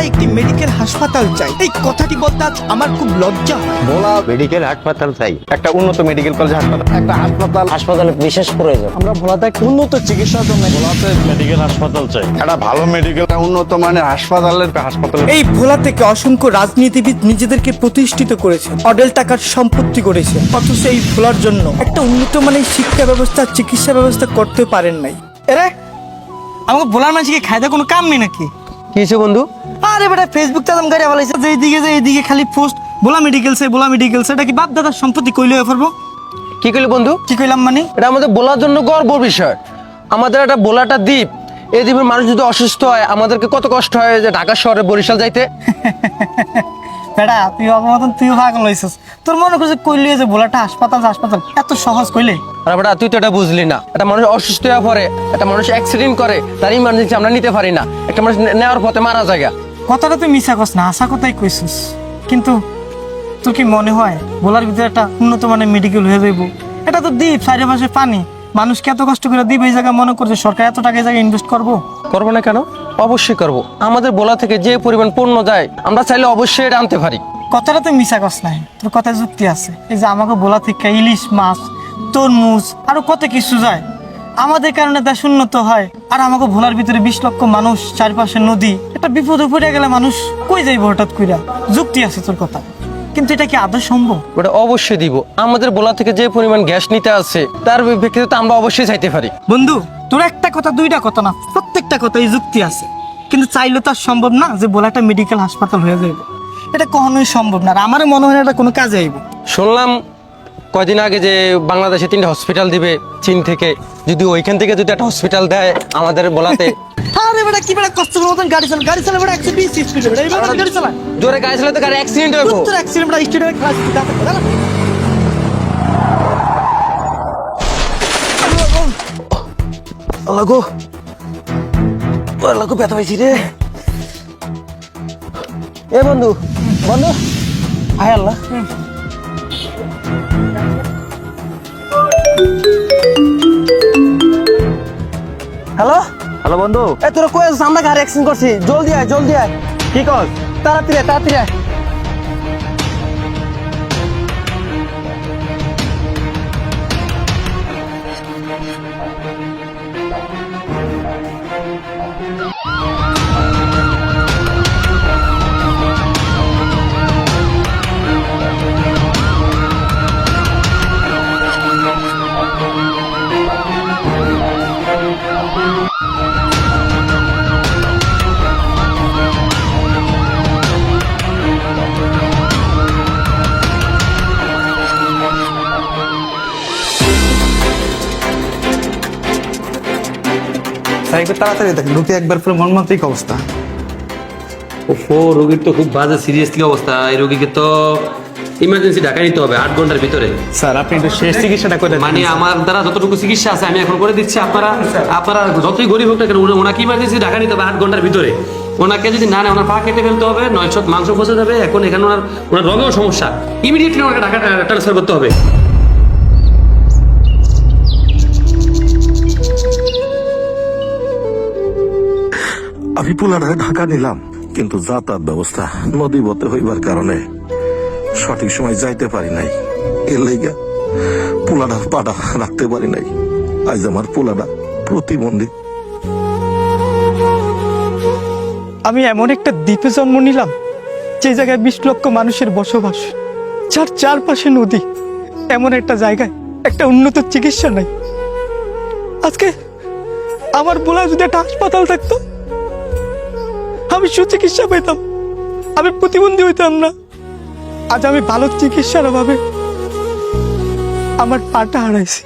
একটি মেডিকেল হাসপাতাল চাই। এই কথাটি বলতে আজ আমার খুব লজ্জা হয়। ভোলা মেডিকেল হাসপাতাল চাই, একটা উন্নত মেডিকেল কলেজ হাসপাতাল, একটা হাসপাতালে বিশেষ প্রয়োজন। আমরা ভোলাতে একটা উন্নত চিকিৎসার জন্য ভোলাতে মেডিকেল হাসপাতাল চাই, একটা ভালো মেডিকেল, উন্নত মানের হাসপাতাল। এই ভোলা থেকে অসংখ্য রাজনীতিবিদ নিজেদেরকে প্রতিষ্ঠিত করেছে, অডেল টাকার সম্পত্তি করেছে, অথচ এই ভোলার জন্য একটা উন্নত মানের শিক্ষা ব্যবস্থা, চিকিৎসা ব্যবস্থা করতে পারেন নাই। এরে আমাকে ভোলার মানুষকে খাইতে কোনো কাম নেই নাকি? কিছু বন্ধু, আরে বেটা ফেসবুক চালাম গাড়ি বলাইছে যে এইদিকে খালি পোস্ট ভোলা মেডিকেলস, এটা কি বাপ দাদার সম্পত্তি কইলে পারবো? কি কইলি বন্ধু? কি কইলাম মানে? এটা আমাদের বলার জন্য গর্ব বিষয়। আমাদের একটা বোলাটা দ্বীপ, এই দ্বীপের মানুষ যদি অসুস্থ হয় আমাদেরকে কত কষ্ট হয় যে ঢাকা শহরে বরিশাল যাইতে। বেটা তুই অগমতন তুইও পাগল হইছিস। তোর মনে করছে কইলি যে ভোলাটা হাসপাতাল এত সহজ কইলে? আর বেটা তুই তো এটা বুঝলি না, একটা মানুষ অসুস্থ হয়ে পড়ে, একটা মানুষ অ্যাক্সিডেন্ট করে, তার ইমার্জেন্সি আমরা নিতে পারি না, একটা মানুষ নেওয়ার পথে মারা যায়। কথাটা তুই মিছা কস না, আশা কথাই কইছিস। কিন্তু তোর কি মনে হয় ভোলার ভিতরে একটা উন্নত মানের মেডিকেল হয়ে যাইব? এটা তো দ্বীপ, চারিপাশে পানি, মানুষকে এত কষ্ট করে দ্বীপ এই জায়গায় মনে করছে সরকার এত টাকা এই জায়গায় ইনভেস্ট করবো? করবো না কেন? অবশ্যই করবো। আমাদের বোলা থেকে যে পরিমাণ পণ্য যায় আমরা চাইলে অবশ্যই এটা আনতে পারি। কথাটা তুই মিছা কস নাই, তোর কথায় যুক্তি আছে। এই যে আমাকে ভোলা থেকে ইলিশ মাছ, তরমুজ আরো কত কিছু যায়, আমাদের কারণে দেশ উন্নত হয়। আর আমাকে ভোলার ভিতরে 20 লক্ষ মানুষ, চারপাশে নদী, একটা বিপদে পড়ে গেলে মানুষ কই যাইব হঠাৎ কইরা? যুক্তি আছে তোর কথা, কিন্তু এটা কি আদৌ সম্ভব? ওটা অবশ্যই দিব। আমাদের বোলা থেকে যে পরিমাণ গ্যাস নিতে আছে তার প্রেক্ষিতে আমরা অবশ্যই চাইতে পারি। বন্ধু তোর একটা কথা দুইটা কথা না, প্রত্যেকটা কথাই যুক্তি আছে, কিন্তু চাইলে তো আর সম্ভব না যে ভোলাটা মেডিকেল হাসপাতাল হয়ে যাবে। এটা কখনোই সম্ভব না। আর আমারও মনে হয় না এটা কোনো কাজে আইব। শুনলাম কয়দিন আগে যে বাংলাদেশে 3টা হসপিটাল দিবে চীন থেকে, যদি ওইখান থেকে যদি একটা হসপিটাল দেয় আমাদের বোলাতে। আরে বেটা কি বেটা কষ্টের মতন গাড়ি চালা বেটা 120 স্পিডে বেটা এইভাবে গাড়ি চালা। জোরে গাড়ি চালাতে গাড়ি অ্যাক্সিডেন্ট হইব। তোর অ্যাক্সিডেন্ট বেটা স্টুডেন্ট ক্লাস দাঁড়া। আল্লাহ গো, আল্লাহ গো, ব্যথা পাইছি রে। এ বন্ধু বন্ধু আয় আল্লাহ। হ্যালো হ্যালো বন্ধু, এ তোরা কই আছিস? আমরা গাড়ি অ্যাক্সিডেন্ট করছি, জলদি আয় জলদি আয়। কি কর? তাড়াতাড়ি আয়, তাড়াতাড়ি আয়। একটু তাড়াতাড়ি দেখ, ঢুকে একবার পুরো মর্মান্তিক অবস্থা। ওহো, রোগীর তো খুব বাজে সিরিয়াসলি অবস্থা। এই রোগীকে তো ইমার্জেন্সি ঢাকায় নিতে হবে 8 ঘন্টার ভিতরে। স্যার আপনি একটু শেষ চিকিৎসাটা করে দেন। মানে আমার দ্বারা যতটুকু চিকিৎসা আছে আমি এখন করে দিচ্ছি। আপনারা যতই গরিব হোক না কেন, ওনাকে ইমার্জেন্সি ঢাকা নিতে হবে 8 ঘন্টার ভিতরে। ওনাকে যদি না নেয় ওনার পা কেটে ফেলতে হবে, নয়তো মাংস ফসে যাবে। এখন এখানে ওনার রোগেও সমস্যা, ইমিডিয়েটলি ওনাকে ঢাকা ট্রান্সফার করতে হবে। আমি পুলাডায় ঢাকা নিলাম, কিন্তু যাতায়াত ব্যবস্থা নদীবতে হইবার কারণে সঠিক সময় যাইতে পারি নাই। এর লাইগা পুলাডার পাড়া রাখতে পারি নাই। আজ আমার পুলাডা প্রতিবন্ধী। আমি এমন একটা দ্বীপে জন্ম নিলাম যে জায়গায় 20 লক্ষ মানুষের বসবাস, যার চারপাশে নদী, এমন একটা জায়গায় একটা উন্নত চিকিৎসা নাই। আজকে আমার বলা যদি একটা হাসপাতাল থাকতো, আমি সুচিকিৎসা পেতাম, আমি প্রতিবন্ধী হইতাম না। আজ আমি ভালো চিকিৎসার অভাবে আমার পাটা হারাইছি।